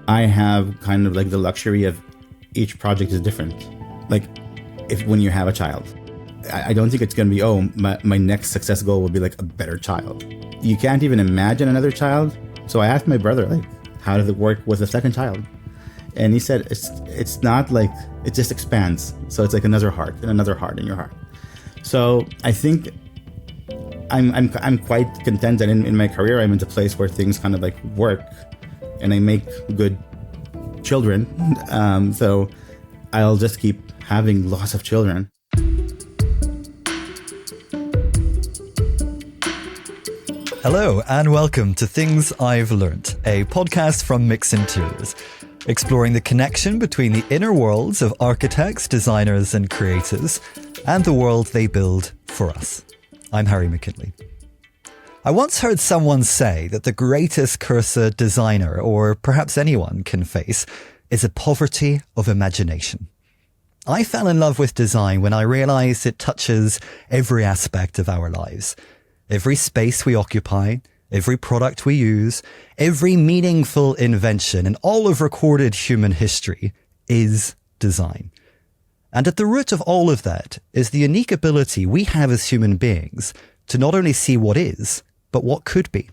I have kind of like the luxury of each project is different. Like when you have a child, I don't think it's going to be, my next success goal will be like a better child. You can't even imagine another child. So I asked my brother, like, how does it work with a second child? And he said, it's not like, it just expands. So it's like another heart and another heart in your heart. So I think I'm quite content that in my career, I'm in a place where things kind of like work and I make good children. So I'll just keep having lots of children. Hello and welcome to Things I've Learnt, a podcast from Mix Interiors, exploring the connection between the inner worlds of architects, designers and creators and the world they build for us. I'm Harry McKinley. I once heard someone say that the greatest curse a designer, or perhaps anyone, can face is a poverty of imagination. I fell in love with design when I realised it touches every aspect of our lives. Every space we occupy, every product we use, every meaningful invention in all of recorded human history is design. And at the root of all of that is the unique ability we have as human beings to not only see what is, but what could be.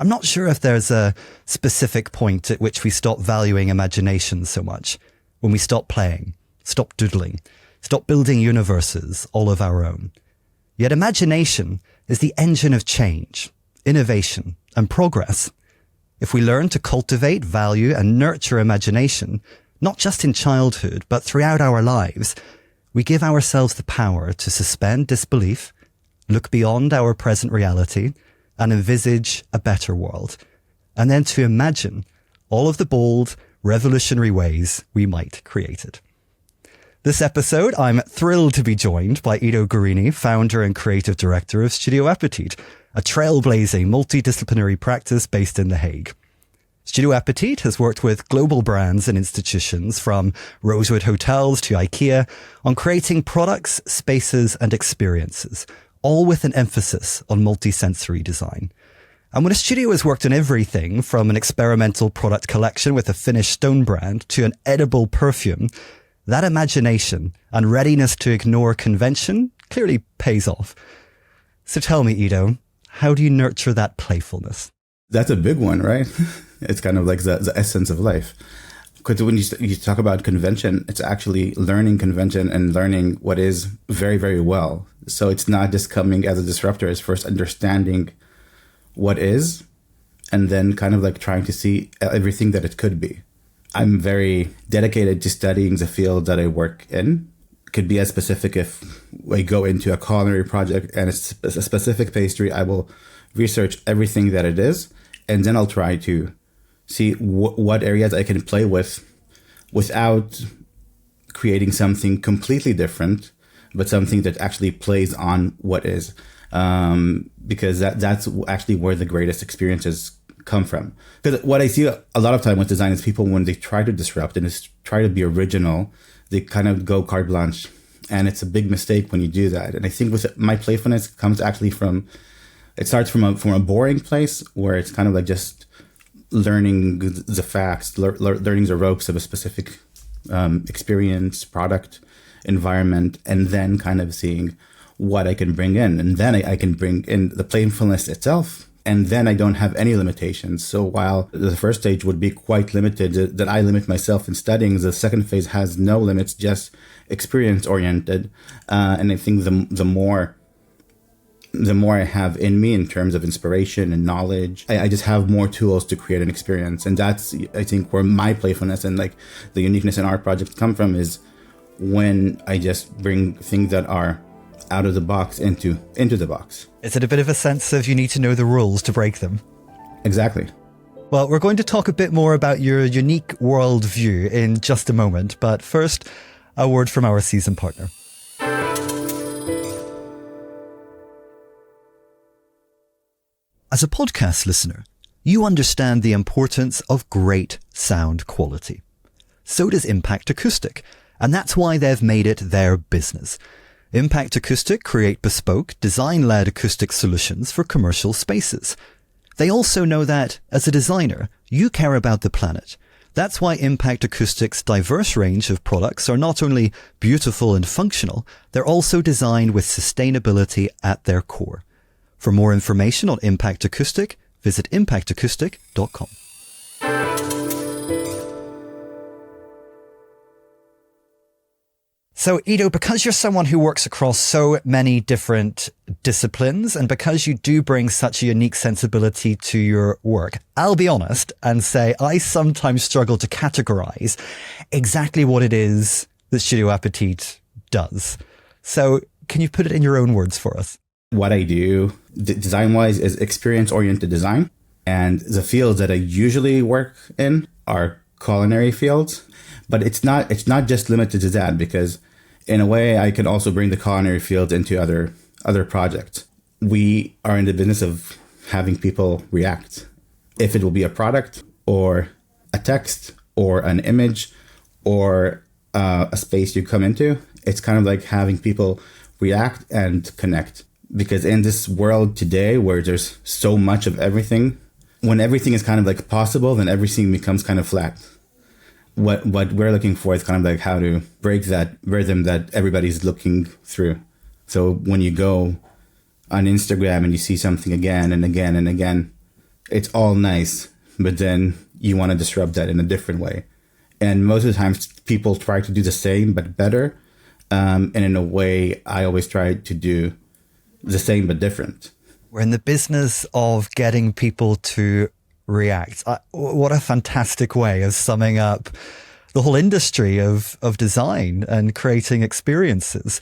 I'm not sure if there's a specific point at which we stop valuing imagination so much, when we stop playing, stop doodling, stop building universes all of our own. Yet imagination is the engine of change, innovation, and progress. If we learn to cultivate, value, and nurture imagination, not just in childhood, but throughout our lives, we give ourselves the power to suspend disbelief, look beyond our present reality, and envisage a better world, and then to imagine all of the bold, revolutionary ways we might create it. This episode, I'm thrilled to be joined by Ido Garini, founder and creative director of Studio Appetit, a trailblazing multidisciplinary practice based in The Hague. Studio Appetit has worked with global brands and institutions from Rosewood Hotels to IKEA on creating products, spaces, and experiences, all with an emphasis on multisensory design. And when a studio has worked on everything from an experimental product collection with a Finnish stone brand to an edible perfume, that imagination and readiness to ignore convention clearly pays off. So tell me, Ido, how do you nurture that playfulness? That's a big one, right? It's kind of like the essence of life. Because when you talk about convention, it's actually learning convention and learning what is very, very well. So it's not just coming as a disruptor. It's first understanding what is, and then kind of like trying to see everything that it could be. I'm very dedicated to studying the field that I work in. It could be as specific if I go into a culinary project and it's a specific pastry, I will research everything that it is, and then I'll try to see what areas I can play with without creating something completely different, but something that actually plays on what is. Because that's actually where the greatest experiences come from. Because what I see a lot of time with design is people, when they try to disrupt and try to be original, they kind of go carte blanche. And it's a big mistake when you do that. And I think with my playfulness comes actually it starts from a boring place where it's kind of like just learning the facts, learning the ropes of a specific experience, product, environment, and then kind of seeing what I can bring in. And then I can bring in the playfulness itself. And then I don't have any limitations. So while the first stage would be quite limited, that I limit myself in studying, the second phase has no limits, just experience oriented. And I think the more I have in me in terms of inspiration and knowledge, I just have more tools to create an experience. And that's, I think, where my playfulness and like the uniqueness in our project come from, is when I just bring things that are out of the box into the box. Is it a bit of a sense of you need to know the rules to break them? Exactly. Well, we're going to talk a bit more about your unique worldview in just a moment, but first, a word from our season partner. As a podcast listener, you understand the importance of great sound quality. So does Impact Acoustic, and that's why they've made it their business. Impact Acoustic create bespoke, design-led acoustic solutions for commercial spaces. They also know that, as a designer, you care about the planet. That's why Impact Acoustic's diverse range of products are not only beautiful and functional, they're also designed with sustainability at their core. For more information on Impact Acoustic, visit impactacoustic.com. So, Ido, because you're someone who works across so many different disciplines and because you do bring such a unique sensibility to your work, I'll be honest and say I sometimes struggle to categorize exactly what it is that Studio Appetit does. So, can you put it in your own words for us? What I do design-wise is experience-oriented design. And the fields that I usually work in are culinary fields. But it's not just limited to that, because in a way I can also bring the culinary field into other projects. We are in the business of having people react. If it will be a product or a text or an image or a space you come into, it's kind of like having people react and connect. Because in this world today where there's so much of everything, when everything is kind of like possible, then everything becomes kind of flat. What we're looking for is kind of like how to break that rhythm that everybody's looking through. So when you go on Instagram and you see something again and again and again, it's all nice, but then you want to disrupt that in a different way. And most of the times people try to do the same, but better. And in a way, I always try to do the same, but different. We're in the business of getting people to react. What a fantastic way of summing up the whole industry of design and creating experiences.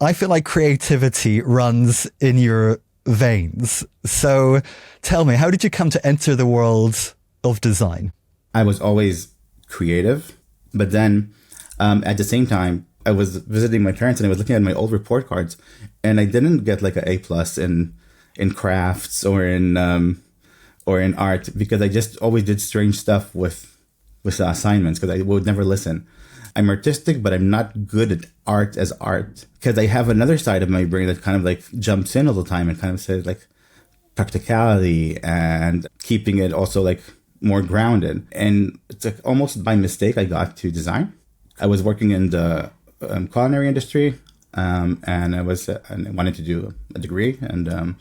I feel like creativity runs in your veins. So tell me, how did you come to enter the world of design? I was always creative, but then at the same time, I was visiting my parents and I was looking at my old report cards, and I didn't get like an A+ in crafts or in art, because I just always did strange stuff with the assignments because I would never listen. I'm artistic, but I'm not good at art as art, because I have another side of my brain that kind of like jumps in all the time and kind of says like practicality and keeping it also like more grounded. And it's like almost by mistake I got to design. I was working in the culinary industry, and I wanted to do a degree, and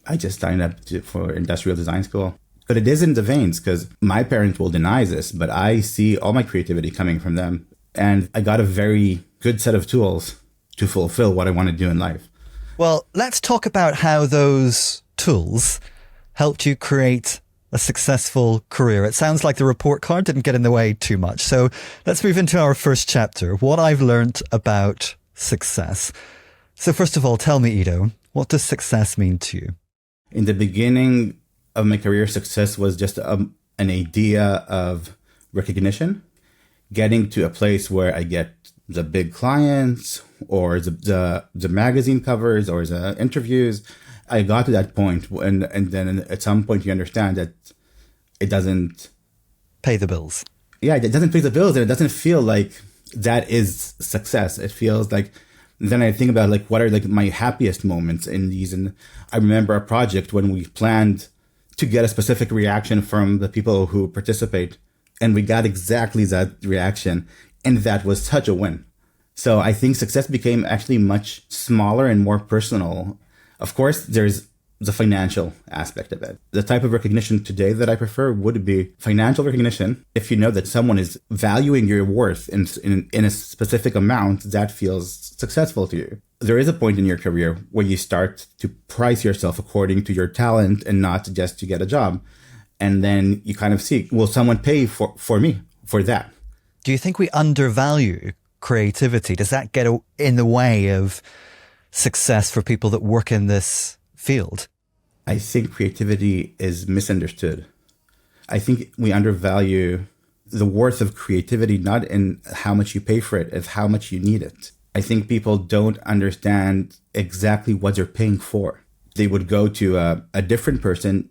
I just signed up for industrial design school. But it is in the veins, because my parents will deny this, but I see all my creativity coming from them. And I got a very good set of tools to fulfill what I want to do in life. Well, let's talk about how those tools helped you create a successful career. It sounds like the report card didn't get in the way too much. So let's move into our first chapter, what I've learned about success. So first of all, tell me, Ido, what does success mean to you? In the beginning of my career, success was just an idea of recognition, getting to a place where I get the big clients or the magazine covers or the interviews. I got to that point, and then at some point you understand that it doesn't pay the bills. Yeah, it doesn't pay the bills, and it doesn't feel like that is success. It feels like, then I think about like what are like my happiest moments in these. And I remember a project when we planned to get a specific reaction from the people who participate, and we got exactly that reaction, and that was such a win. So I think success became actually much smaller and more personal. Of course, there's the financial aspect of it. The type of recognition today that I prefer would be financial recognition. If you know that someone is valuing your worth in a specific amount, that feels successful to you. There is a point in your career where you start to price yourself according to your talent and not just to get a job. And then you kind of see, will someone pay for me for that? Do you think we undervalue creativity? Does that get in the way of success for people that work in this field? I think creativity is misunderstood. I think we undervalue the worth of creativity, not in how much you pay for it, it's how much you need it. I think people don't understand exactly what they're paying for. They would go to a different person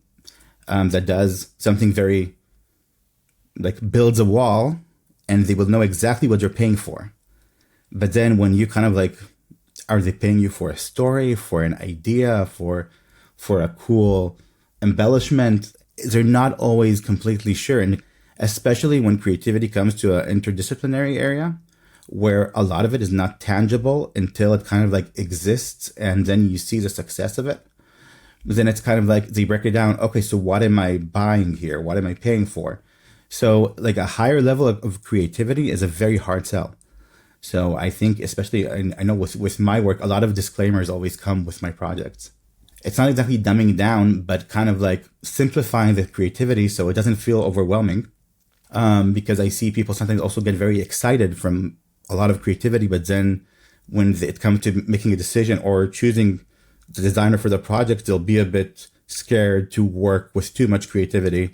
that does something very, like builds a wall, and they will know exactly what they're paying for. But then when you kind of like, are they paying you for a story, for an idea, for a cool embellishment? They're not always completely sure. And especially when creativity comes to an interdisciplinary area where a lot of it is not tangible until it kind of like exists and then you see the success of it. Then it's kind of like they break it down. Okay, so what am I buying here? What am I paying for? So like a higher level of creativity is a very hard sell. So I think, especially, I know with my work, a lot of disclaimers always come with my projects. It's not exactly dumbing down, but kind of like simplifying the creativity so it doesn't feel overwhelming. Because I see people sometimes also get very excited from a lot of creativity, but then when it comes to making a decision or choosing the designer for the project, they'll be a bit scared to work with too much creativity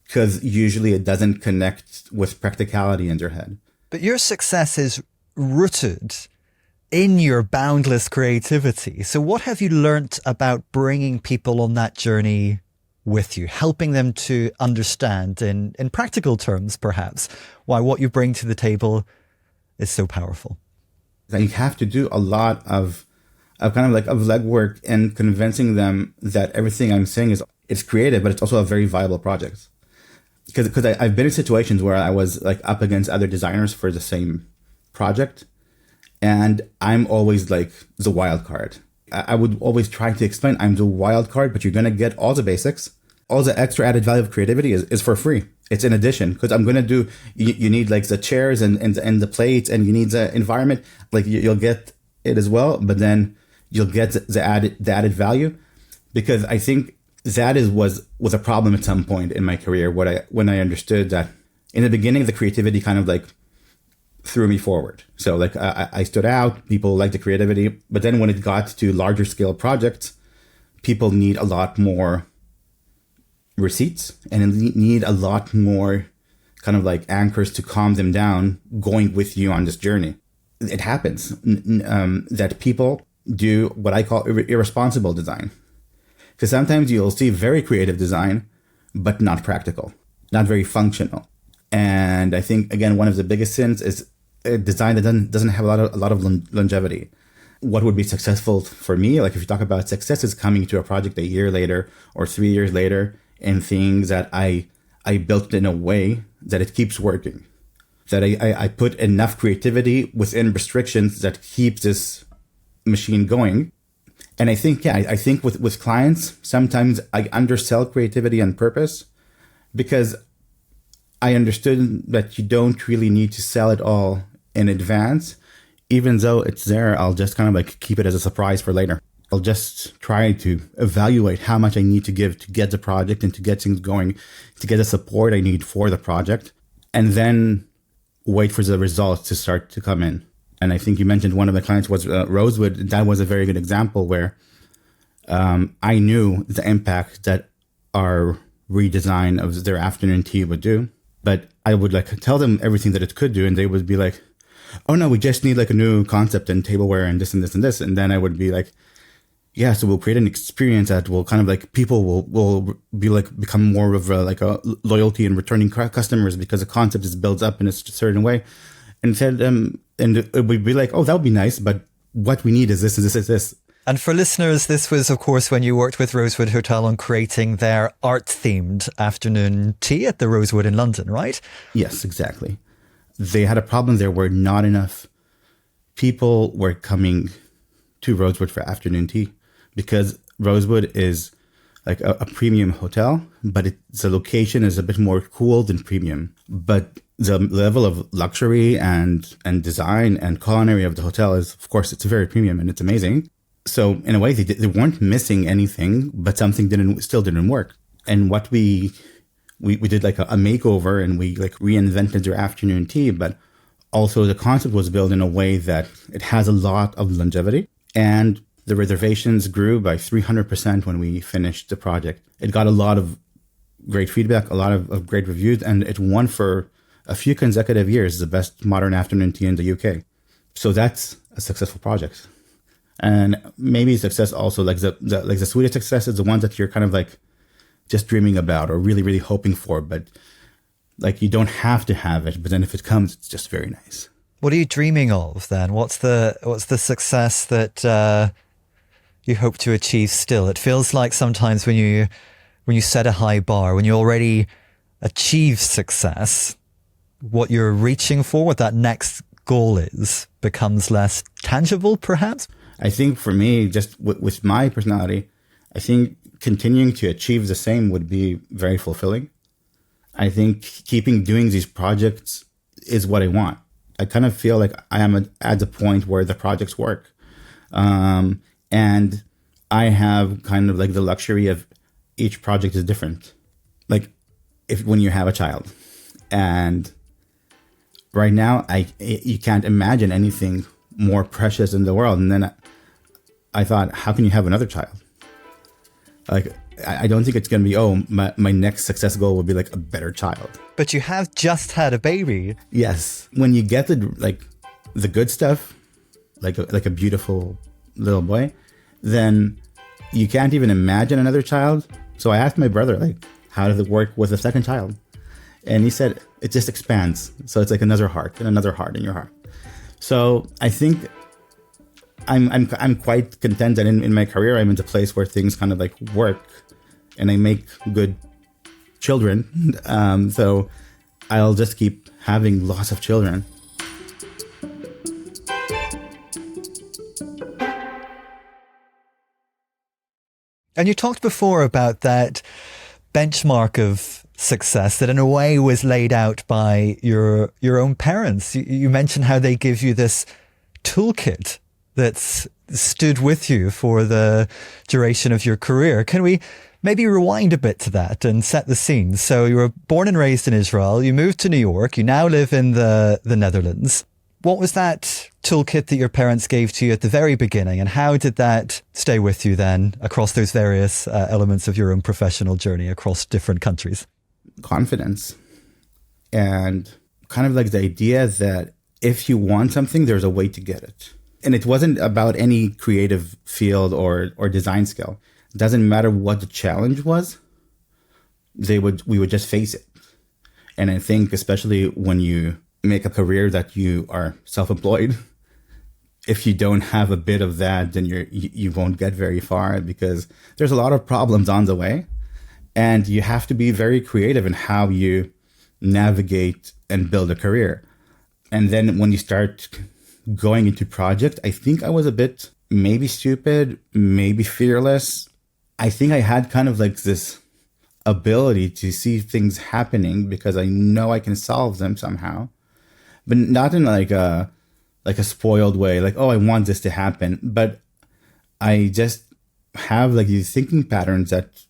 because usually it doesn't connect with practicality in their head. But your success is rooted in your boundless creativity. So what have you learnt about bringing people on that journey with you, helping them to understand in practical terms, perhaps, why what you bring to the table is so powerful? You have to do a lot of kind of like of legwork and convincing them that everything I'm saying is creative, but it's also a very viable project. Because I've been in situations where I was like up against other designers for the same project, and I'm always like the wild card. I would always try to explain I'm the wild card, but you're gonna get all the basics. All the extra added value of creativity is for free. It's in addition, because I'm gonna do. You need like the chairs and the plates, and you need the environment. Like you'll get it as well, but then you'll get the added value, because I think that was a problem at some point in my career when I understood that in the beginning the creativity kind of like threw me forward. So like I stood out, people liked the creativity, but then when it got to larger scale projects, people need a lot more receipts and need a lot more kind of like anchors to calm them down going with you on this journey. It happens that people do what I call irresponsible design. Because sometimes you'll see very creative design, but not practical, not very functional. And I think, again, one of the biggest sins is a design that doesn't have a lot of longevity. What would be successful for me, like if you talk about success, is coming to a project a year later or 3 years later and things that I built in a way that it keeps working, that I put enough creativity within restrictions that keeps this machine going. And I think, I think with clients, sometimes I undersell creativity on purpose because I understood that you don't really need to sell it all in advance. Even though it's there, I'll just kind of like keep it as a surprise for later. I'll just try to evaluate how much I need to give to get the project and to get things going, to get the support I need for the project, and then wait for the results to start to come in. And I think you mentioned one of the clients was Rosewood. That was a very good example where I knew the impact that our redesign of their afternoon tea would do. But I would like tell them everything that it could do, and they would be like, oh no, we just need like a new concept and tableware and this and this and this. And then I would be like, yeah, so we'll create an experience that will kind of like people will be like become more of like a loyalty and returning customers because the concept is built up in a certain way. And said, and it would be like, oh, that would be nice, but what we need is this and this and this. And for listeners, this was, of course, when you worked with Rosewood Hotel on creating their art-themed afternoon tea at the Rosewood in London, right? Yes, exactly. They had a problem there where not enough people were coming to Rosewood for afternoon tea because Rosewood is like a premium hotel, but the location is a bit more cool than premium. But the level of luxury and design and culinary of the hotel is, of course, it's very premium and it's amazing. So in a way, they weren't missing anything, but something still didn't work. And what we did like a makeover, and we like reinvented their afternoon tea, but also the concept was built in a way that it has a lot of longevity. And the reservations grew by 300% when we finished the project. It got a lot of great feedback, a lot of great reviews, and it won for a few consecutive years the best modern afternoon tea in the UK. So that's a successful project. And maybe success also, like the sweetest success is the ones that you're kind of like just dreaming about or really, really hoping for, but like you don't have to have it. But then if it comes, it's just very nice. What are you dreaming of then? What's the success that you hope to achieve still? It feels like sometimes when you set a high bar, when you already achieve success, what you're reaching for, what that next goal is, becomes less tangible, perhaps? I think for me, just with my personality, I think continuing to achieve the same would be very fulfilling. I think keeping doing these projects is what I want. I kind of feel like I am at the point where the projects work. And I have kind of like the luxury of each project is different. Like when you have a child, and right now you can't imagine anything more precious in the world. And then I thought, how can you have another child? Like, I don't think it's going to be, my next success goal will be like a better child. But you have just had a baby. Yes. When you get the good stuff, like a beautiful little boy, then you can't even imagine another child. So I asked my brother, like, how does it work with a second child? And he said, it just expands. So it's like another heart and another heart in your heart. So I think I'm quite content that in my career, I'm in a place where things kind of like work and I make good children. So I'll just keep having lots of children. And you talked before about that benchmark of success that in a way was laid out by your own parents. You mentioned how they give you this toolkit that's stood with you for the duration of your career. Can we maybe rewind a bit to that and set the scene? So you were born and raised in Israel. You moved to New York. You now live in the Netherlands. What was that toolkit that your parents gave to you at the very beginning, and how did that stay with you then across those various elements of your own professional journey across different countries? Confidence, and kind of like the idea that if you want something, there's a way to get it. And it wasn't about any creative field or design skill. It doesn't matter what the challenge was, we would just face it. And I think especially when you make a career that you are self-employed, if you don't have a bit of that, then you won't get very far, because there's a lot of problems on the way, and you have to be very creative in how you navigate and build a career. And then when you start going into project, I think I was a bit maybe stupid, maybe fearless. I think I had kind of like this ability to see things happening because I know I can solve them somehow, but not in like a spoiled way, like, oh, I want this to happen. But I just have like these thinking patterns that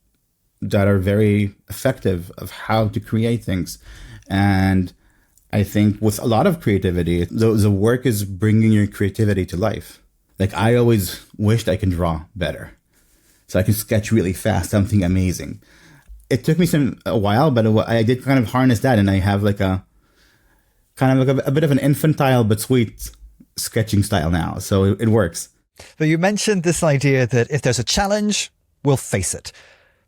are very effective of how to create things. And I think with a lot of creativity, the work is bringing your creativity to life. Like I always wished I could draw better, so I can sketch really fast, something amazing. It took me a while, but I did kind of harness that, and I have like a bit of an infantile but sweet sketching style now. So it works. But you mentioned this idea that if there's a challenge, we'll face it.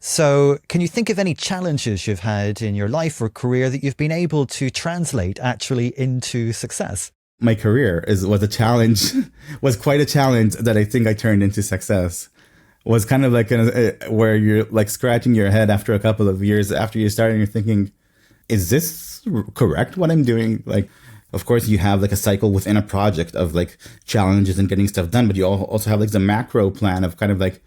So can you think of any challenges you've had in your life or career that you've been able to translate actually into success? My career was a challenge, was quite a challenge that I think I turned into success. Was kind of like where you're like scratching your head after a couple of years after you start, and you're thinking, is this correct what I'm doing? Like, of course, you have like a cycle within a project of like challenges and getting stuff done, but you also have like the macro plan of kind of like,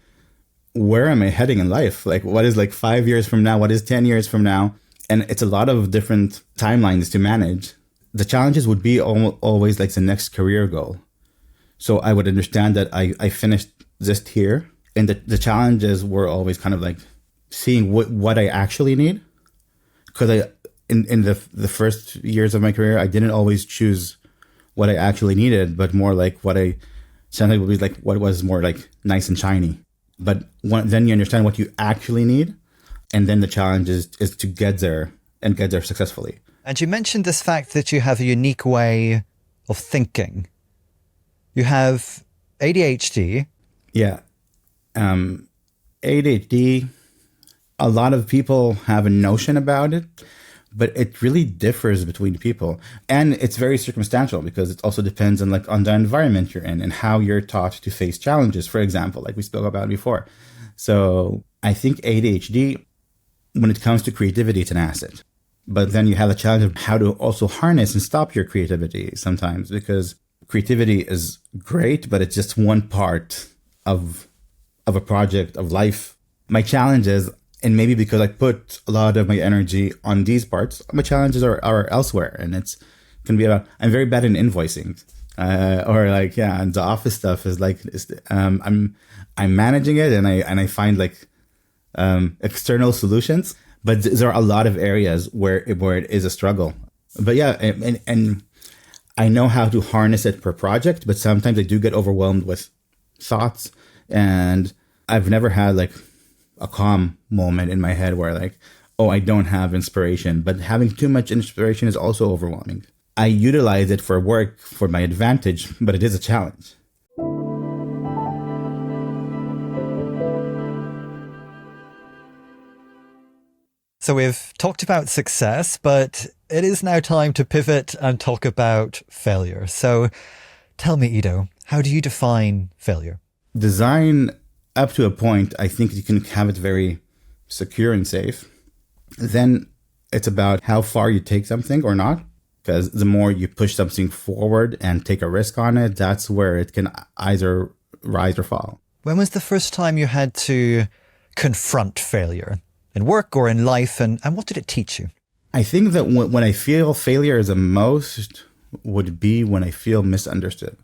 where am I heading in life? Like, what is like 5 years from now? What is 10 years from now? And it's a lot of different timelines to manage. The challenges would be always like the next career goal. So I would understand that I finished just here. And the challenges were always kind of like seeing what I actually need. Because in the first years of my career, I didn't always choose what I actually needed, but more like what I sometimes would be like what was more like nice and shiny. But then you understand what you actually need. And then the challenge is to get there and get there successfully. And you mentioned this fact that you have a unique way of thinking. You have ADHD. Yeah. ADHD, a lot of people have a notion about it, but it really differs between people. And it's very circumstantial because it also depends on the environment you're in and how you're taught to face challenges, for example, like we spoke about before. So I think ADHD, when it comes to creativity, it's an asset. But then you have the challenge of how to also harness and stop your creativity sometimes, because creativity is great, but it's just one part of a project of life. My challenge is, and maybe because I put a lot of my energy on these parts, my challenges are elsewhere, and it's can be about, I'm very bad in invoicing, or like, yeah, and the office stuff is like, I'm managing it, and I find like external solutions, but there are a lot of areas where it is a struggle. But yeah, and I know how to harness it per project, but sometimes I do get overwhelmed with thoughts, and I've never had like a calm moment in my head where like, oh, I don't have inspiration. But having too much inspiration is also overwhelming. I utilize it for work for my advantage, but it is a challenge. So we've talked about success, but it is now time to pivot and talk about failure. So tell me, Ido, how do you define failure? Design, up to a point, I think you can have it very secure and safe. Then it's about how far you take something or not, because the more you push something forward and take a risk on it, that's where it can either rise or fall. When was the first time you had to confront failure in work or in life, and what did it teach you? I think that when I feel failure the most would be when I feel misunderstood.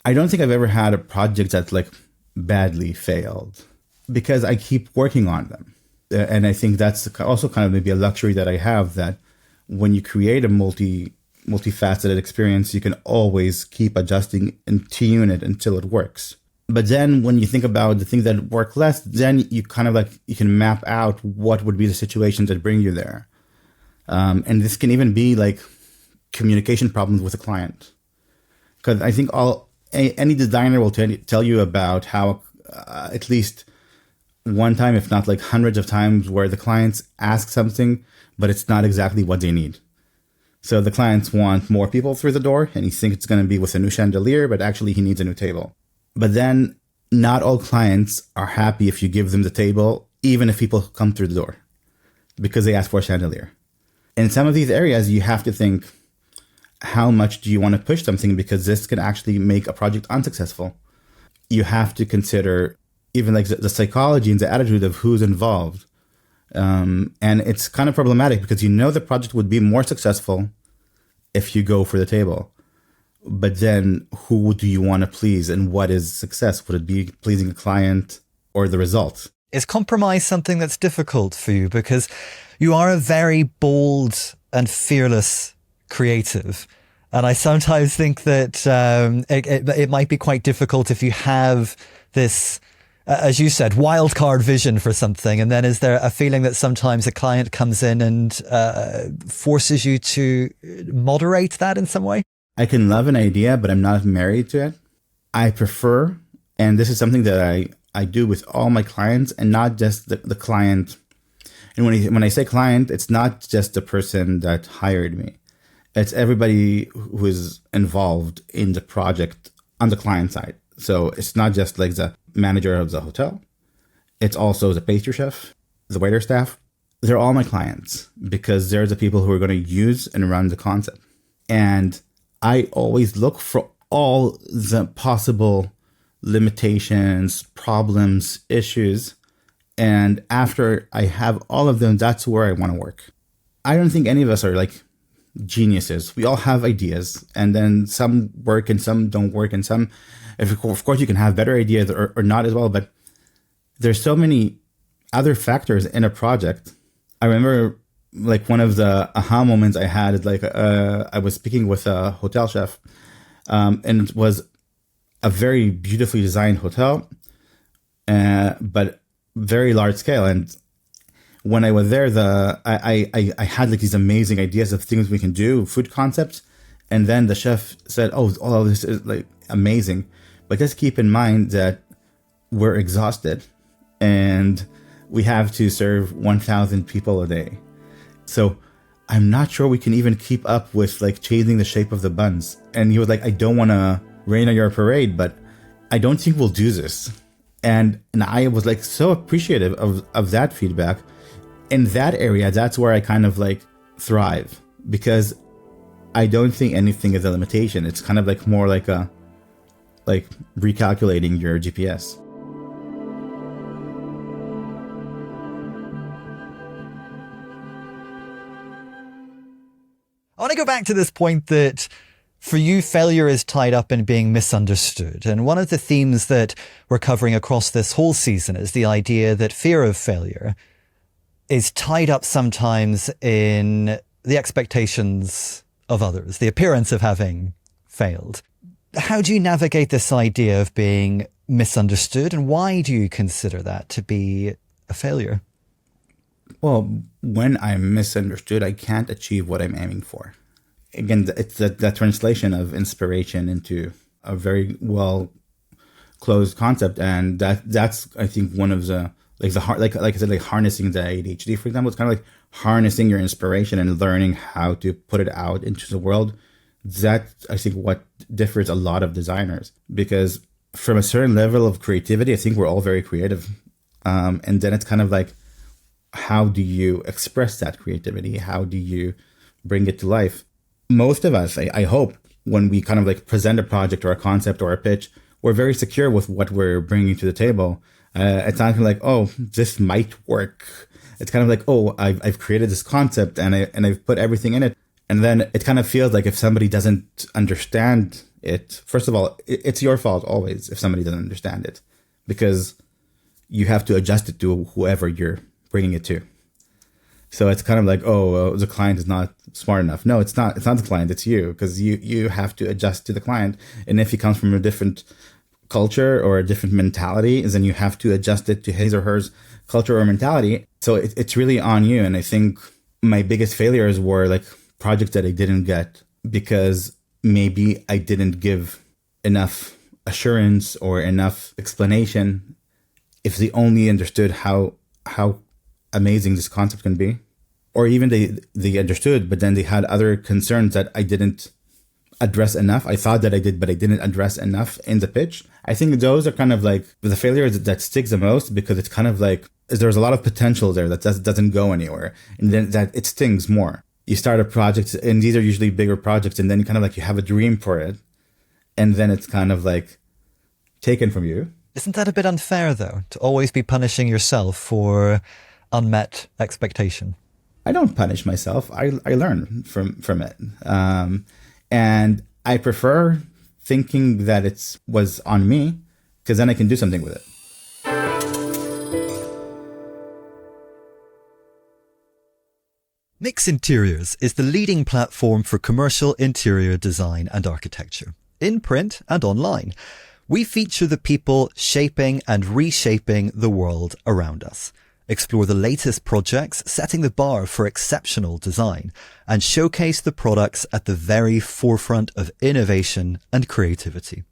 I don't think I've ever had a project that's like badly failed, because I keep working on them. And I think that's also kind of maybe a luxury that I have, that when you create a multifaceted experience, you can always keep adjusting and tune it until it works. But then when you think about the things that work less, then you kind of like, you can map out what would be the situations that bring you there. And this can even be like communication problems with a client. Because I think any designer will tell you about how at least one time, if not like hundreds of times, where the clients ask something, but it's not exactly what they need. So the clients want more people through the door, and he thinks it's going to be with a new chandelier, but actually he needs a new table. But then not all clients are happy if you give them the table, even if people come through the door, because they ask for a chandelier. In some of these areas, you have to think, how much do you want to push something? Because this can actually make a project unsuccessful. You have to consider even like the psychology and the attitude of who's involved. And it's kind of problematic, because you know the project would be more successful if you go for the table. But then who do you want to please, and what is success? Would it be pleasing a client or the result? Is compromise something that's difficult for you? Because you are a very bold and fearless creative. And I sometimes think that it might be quite difficult if you have this, as you said, wild card vision for something. And then is there a feeling that sometimes a client comes in and forces you to moderate that in some way? I can love an idea, but I'm not married to it. I prefer, and this is something that I do with all my clients, and not just the client. And when I say client, it's not just the person that hired me. It's everybody who is involved in the project on the client side. So it's not just like the manager of the hotel. It's also the pastry chef, the waiter staff. They're all my clients, because they're the people who are going to use and run the concept. And I always look for all the possible limitations, problems, issues. And after I have all of them, that's where I want to work. I don't think any of us are like geniuses. We all have ideas, and then some work and some don't work, and some, of course, you can have better ideas or not as well. But there's so many other factors in a project. I remember like one of the aha moments I had is like I was speaking with a hotel chef, and it was a very beautifully designed hotel, but very large scale. And when I was there, I had like these amazing ideas of things we can do, food concepts, and then the chef said, "Oh, all of this is like amazing, but just keep in mind that we're exhausted, and we have to serve 1,000 people a day." So I'm not sure we can even keep up with like changing the shape of the buns. And he was like, "I don't want to rain on your parade, but I don't think we'll do this." And I was like so appreciative of that feedback. In that area, that's where I kind of like thrive, because I don't think anything is a limitation. It's kind of like more like recalculating your GPS. I want to go back to this point that for you, failure is tied up in being misunderstood. And one of the themes that we're covering across this whole season is the idea that fear of failure is tied up sometimes in the expectations of others, the appearance of having failed. How do you navigate this idea of being misunderstood, and why do you consider that to be a failure? Well, when I'm misunderstood, I can't achieve what I'm aiming for. Again, it's that translation of inspiration into a very well closed concept, and that's I think one of the like I said, like harnessing the ADHD, for example. It's kind of like harnessing your inspiration and learning how to put it out into the world. That I think what differs a lot of designers, because from a certain level of creativity, I think we're all very creative, and then it's kind of like, how do you express that creativity? How do you bring it to life? Most of us, I hope, when we kind of like present a project or a concept or a pitch, we're very secure with what we're bringing to the table. It's not like, oh, this might work. It's kind of like, oh, I've created this concept and I've put everything in it. And then it kind of feels like if somebody doesn't understand it, first of all, it's your fault always if somebody doesn't understand it, because you have to adjust it to whoever you're bringing it to. So it's kind of like, oh, the client is not smart enough. No, it's not. It's not the client. It's you, because you have to adjust to the client. And if he comes from a different culture or a different mentality, then you have to adjust it to his or her culture or mentality. So it's really on you. And I think my biggest failures were like projects that I didn't get because maybe I didn't give enough assurance or enough explanation. If they only understood how amazing this concept can be, or even they understood, but then they had other concerns that I didn't address enough. I thought that I did, but I didn't address enough in the pitch. I think those are kind of like the failures that sticks the most, because it's kind of like there's a lot of potential there that doesn't go anywhere, and then that it stings more. You start a project, and these are usually bigger projects, and then kind of like you have a dream for it, and then it's kind of like taken from you. Isn't that a bit unfair, though, to always be punishing yourself for unmet expectation? I don't punish myself. I learn from it. And I prefer thinking that it was on me, because then I can do something with it. Mix Interiors is the leading platform for commercial interior design and architecture, in print and online. We feature the people shaping and reshaping the world around us. Explore the latest projects setting the bar for exceptional design, and showcase the products at the very forefront of innovation and creativity.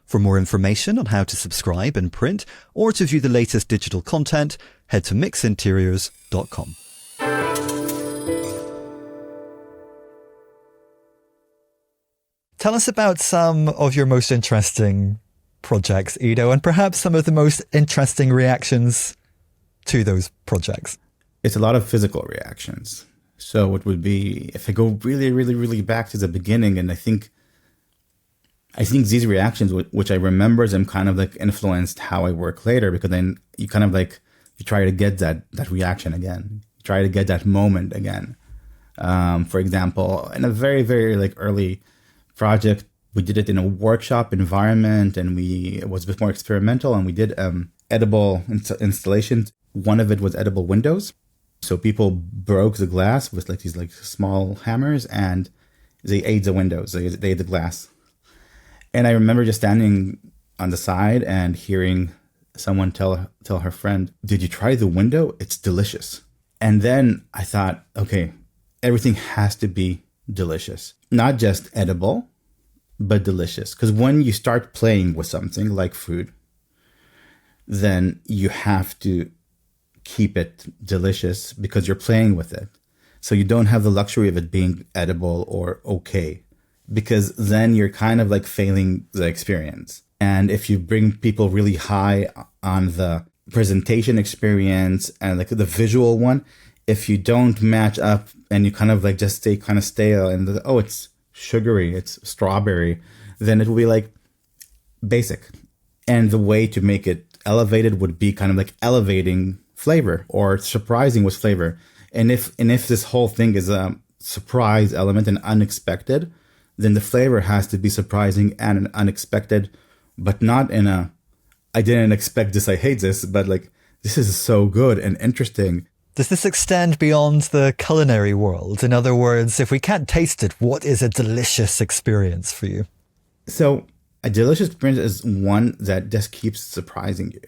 For more information on how to subscribe in print or to view the latest digital content, head to mixinteriors.com. Tell us about some of your most interesting projects, Ido, and perhaps some of the most interesting reactions to those projects. It's a lot of physical reactions. So it would be, if I go really, really, really back to the beginning, and I think these reactions, which I remember them, kind of like influenced how I work later, because then you kind of like, you try to get that reaction again. You try to get that moment again. For example, in a very, very like early project, we did it in a workshop environment, and it was a bit more experimental, and we did edible installations. One of it was edible windows. So people broke the glass with like these like small hammers, and they ate the windows. They ate the glass. And I remember just standing on the side and hearing someone tell her friend, "Did you try the window? It's delicious." And then I thought, okay, everything has to be delicious. Not just edible, but delicious. Because when you start playing with something like food, then you have to keep it delicious because you're playing with it. So you don't have the luxury of it being edible or okay, because then you're kind of like failing the experience. And if you bring people really high on the presentation experience and like the visual one, if you don't match up and you kind of like just stay kind of stale and oh, it's sugary, it's strawberry, then it will be like basic. And the way to make it elevated would be kind of like elevating flavor or surprising with flavor. And if this whole thing is a surprise element and unexpected, then the flavor has to be surprising and unexpected, but not in a I didn't expect this, I hate this, but like this is so good and interesting. Does this extend beyond the culinary world? In other words, if we can't taste it, what is a delicious experience for you? So a delicious experience is one that just keeps surprising you.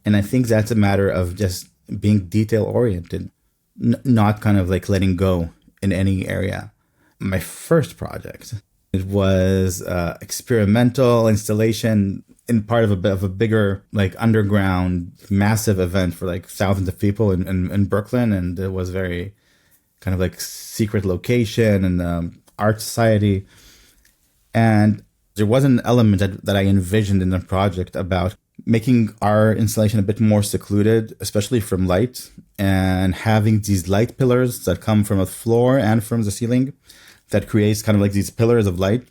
And I think that's a matter of just being detail oriented, not kind of like letting go in any area. My first project, it was experimental installation in part of a bigger like underground massive event for like thousands of people in Brooklyn. And it was very kind of like secret location and art society. And there was an element that I envisioned in the project about making our installation a bit more secluded, especially from light, and having these light pillars that come from the floor and from the ceiling that creates kind of like these pillars of light,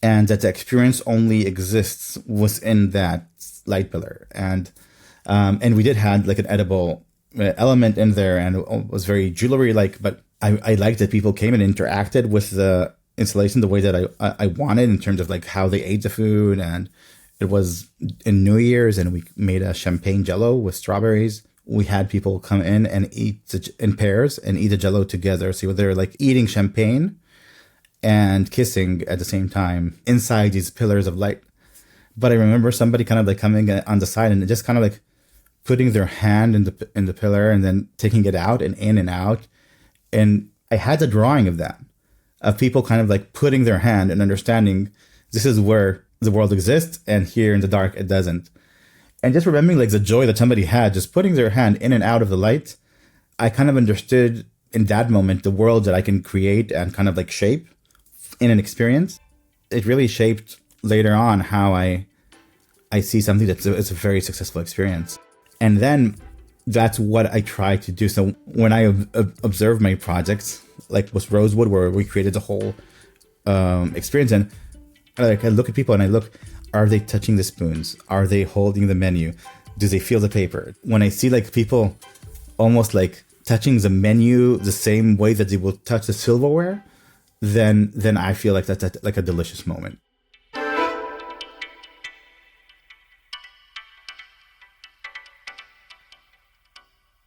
and that the experience only exists within that light pillar. And we did have like an edible element in there, and it was very jewelry-like, but I liked that people came and interacted with the installation the way that I wanted in terms of like how they ate the food. And it was in New Year's, and we made a champagne jello with strawberries. We had people come in and eat in pairs and eat the jello together. So they're like eating champagne and kissing at the same time inside these pillars of light. But I remember somebody kind of like coming on the side and just kind of like putting their hand in the pillar and then taking it out and in and out. And I had a drawing of that, of people kind of like putting their hand and understanding this is where the world exists, and here in the dark it doesn't. And just remembering like the joy that somebody had just putting their hand in and out of the light, I kind of understood in that moment the world that I can create and kind of like shape in an experience. It really shaped later on how I see something it's a very successful experience. And then that's what I try to do. So when I observe my projects, like with Rosewood, where we created the whole experience, and I look at people and I look, are they touching the spoons? Are they holding the menu? Do they feel the paper? When I see like people almost like touching the menu the same way that they will touch the silverware, then I feel like that's like a delicious moment.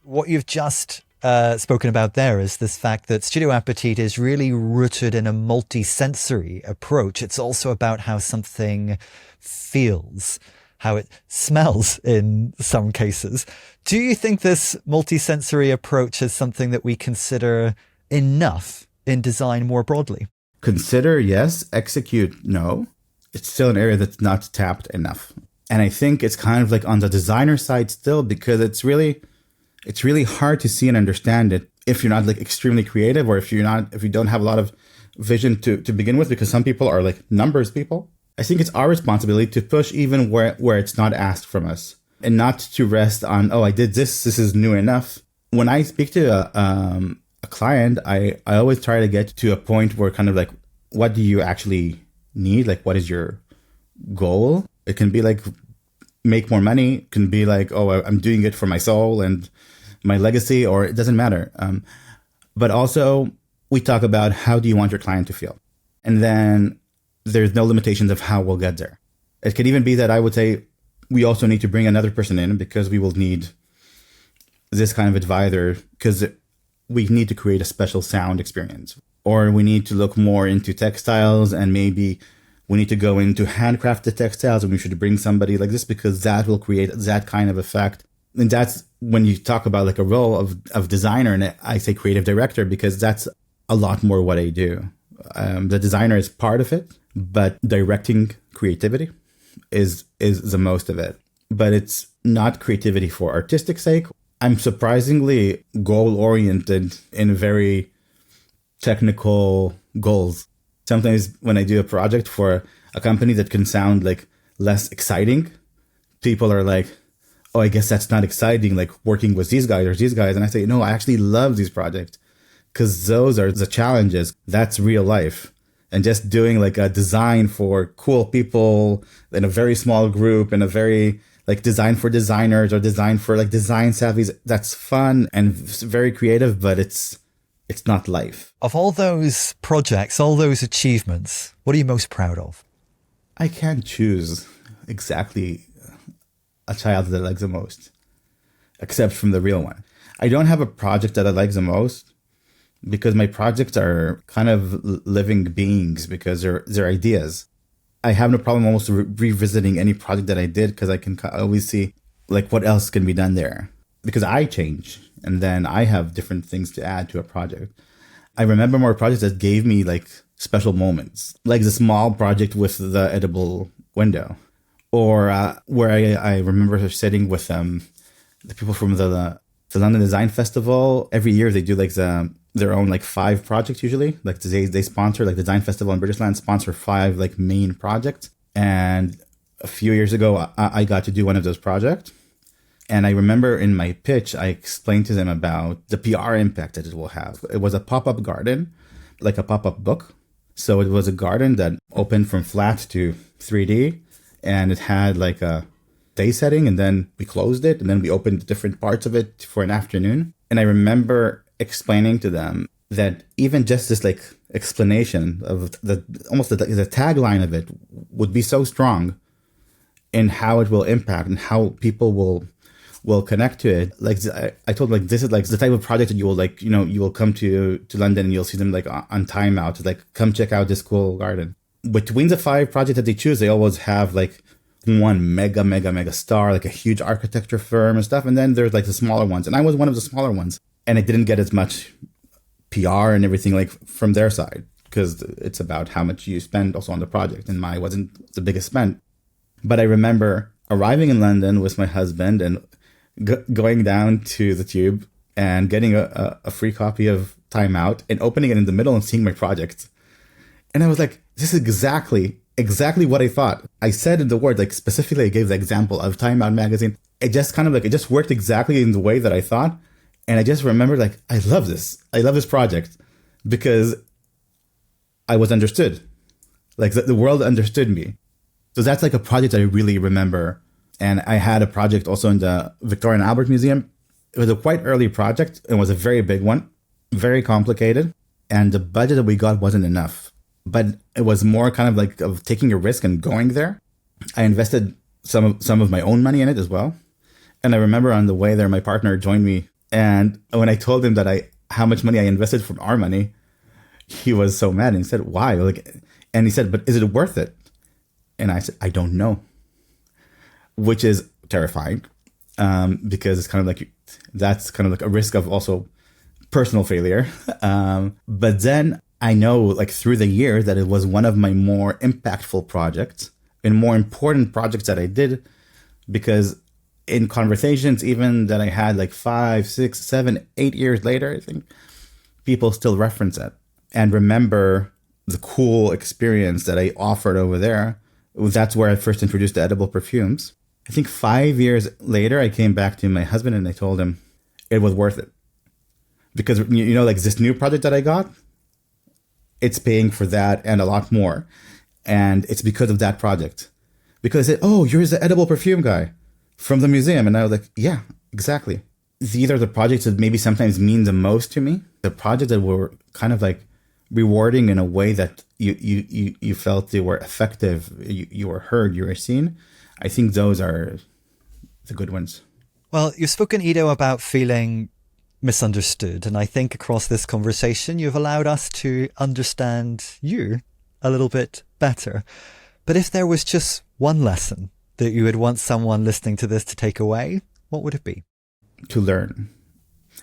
What you've just spoken about there is this fact that Studio Appetit is really rooted in a multisensory approach. It's also about how something feels, how it smells in some cases. Do you think this multisensory approach is something that we consider enough in design more broadly? Consider, yes. Execute, no. It's still an area that's not tapped enough. And I think it's kind of like on the designer side still, because it's really hard to see and understand it if you're not like extremely creative, or if you don't have a lot of vision to begin with, because some people are like numbers people. I think it's our responsibility to push even where it's not asked from us, and not to rest on, oh, I did this is new enough. When I speak to a client, I always try to get to a point where kind of like, what do you actually need? Like, what is your goal? It can be like make more money. It can be like, oh, I'm doing it for my soul and my legacy, or it doesn't matter. But also we talk about how do you want your client to feel? And then there's no limitations of how we'll get there. It could even be that I would say we also need to bring another person in, because we will need this kind of advisor, because we need to create a special sound experience, or we need to look more into textiles, and maybe we need to go into handcrafted textiles, and we should bring somebody like this because that will create that kind of effect. And that's when you talk about like a role of designer, and I say creative director, because that's a lot more what I do. The designer is part of it, but directing creativity is the most of it. But it's not creativity for artistic sake. I'm surprisingly goal-oriented in very technical goals. Sometimes when I do a project for a company that can sound like less exciting, people are like, oh, I guess that's not exciting, like working with these guys or these guys. And I say, no, I actually love these projects because those are the challenges. That's real life. And just doing like a design for cool people in a very small group, in a very like design for designers or design for like design savvies, that's fun and very creative, but it's not life. Of all those projects, all those achievements, what are you most proud of? I can't choose exactly a child that I like the most, except from the real one. I don't have a project that I like the most because my projects are kind of living beings because they're ideas. I have no problem almost revisiting any project that I did because I can always see like what else can be done there because I change and then I have different things to add to a project. I remember more projects that gave me like special moments, like the small project with the edible window, or where I remember sitting with the people from the London Design Festival. Every year they do like their own like 5 projects usually. Like they sponsor like the Design Festival in British Land sponsor 5 like main projects. And a few years ago, I got to do one of those projects. And I remember in my pitch, I explained to them about the PR impact that it will have. It was a pop-up garden, like a pop-up book. So it was a garden that opened from flat to 3D. And it had like a day setting, and then we closed it, and then we opened different parts of it for an afternoon. And I remember explaining to them that even just this like explanation of the tagline of it would be so strong in how it will impact and how people will connect to it. Like I told them, like, this is like the type of project that you will like, you know, you will come to London and you'll see them like on timeout, like come check out this cool garden. Between the 5 projects that they choose, they always have like one mega star, like a huge architecture firm and stuff. And then there's like the smaller ones. And I was one of the smaller ones. And I didn't get as much PR and everything like from their side because it's about how much you spend also on the project. And mine wasn't the biggest spend. But I remember arriving in London with my husband and going down to the Tube and getting a free copy of Time Out and opening it in the middle and seeing my project. And I was like, this is exactly what I thought. I said in the word, like specifically, I gave the example of Time Out magazine. It just kind of like, it just worked exactly in the way that I thought. And I just remember like, I love this project because I was understood. Like the world understood me. So that's like a project I really remember. And I had a project also in the Victoria and Albert Museum. It was a quite early project. It was a very big one, very complicated. And the budget that we got wasn't enough. But it was more kind of like of taking a risk and going there. I invested some of my own money in it as well. And I remember on the way there, my partner joined me. And when I told him that how much money I invested from our money, he was so mad and he said, why? And he said, but is it worth it? And I said, I don't know, which is terrifying because it's kind of like, that's kind of like a risk of also personal failure. But then I know like through the year that it was one of my more impactful projects and more important projects that I did because in conversations, even that I had like 5, 6, 7, 8 years later, I think people still reference it and remember the cool experience that I offered over there. That's where I first introduced the edible perfumes. I think 5 years later, I came back to my husband and I told him it was worth it. Because, you know, like this new project that I got, it's paying for that and a lot more. And it's because of that project. Because I said, oh, you're the edible perfume guy from the museum. And I was like, yeah, exactly. These are the projects that maybe sometimes mean the most to me. The projects that were kind of like rewarding in a way that you felt they were effective, you were heard, you were seen. I think those are the good ones. Well, you've spoken, Ido, about feeling misunderstood. And I think across this conversation, you've allowed us to understand you a little bit better. But if there was just one lesson that you would want someone listening to this to take away, what would it be? To learn.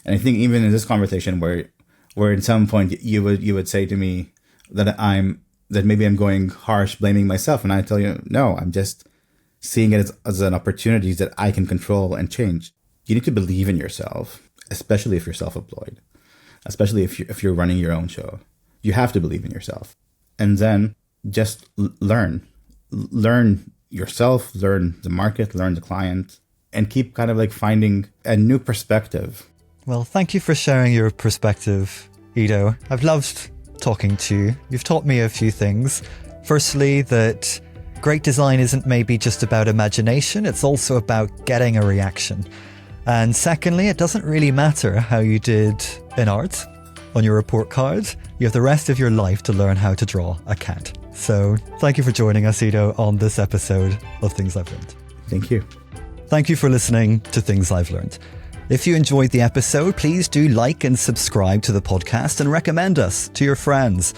And I think even in this conversation where at some point you would say to me that maybe I'm going harsh, blaming myself. And I tell you, no, I'm just seeing it as an opportunity that I can control and change. You need to believe in yourself, especially if you're self-employed, especially if you're running your own show. You have to believe in yourself. And then just learn yourself, learn the market, learn the client, and keep kind of like finding a new perspective. Well, thank you for sharing your perspective, Ido. I've loved talking to you. You've taught me a few things. Firstly, that great design isn't maybe just about imagination, it's also about getting a reaction. And secondly, it doesn't really matter how you did in art on your report card. You have the rest of your life to learn how to draw a cat. So thank you for joining us, Ido, on this episode of Things I've Learned. Thank you. Thank you for listening to Things I've Learned. If you enjoyed the episode, please do like and subscribe to the podcast and recommend us to your friends.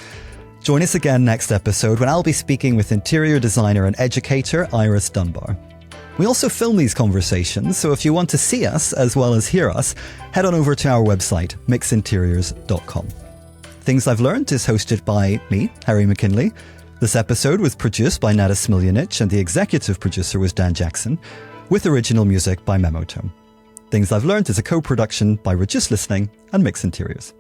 Join us again next episode when I'll be speaking with interior designer and educator Iris Dunbar. We also film these conversations, so if you want to see us as well as hear us, head on over to our website, mixinteriors.com. Things I've Learned is hosted by me, Harry McKinley. This episode was produced by Nada Smiljanich and the executive producer was Dan Jackson, with original music by Memotone. Things I've Learned is a co-production by Reduce Listening and Mix Interiors.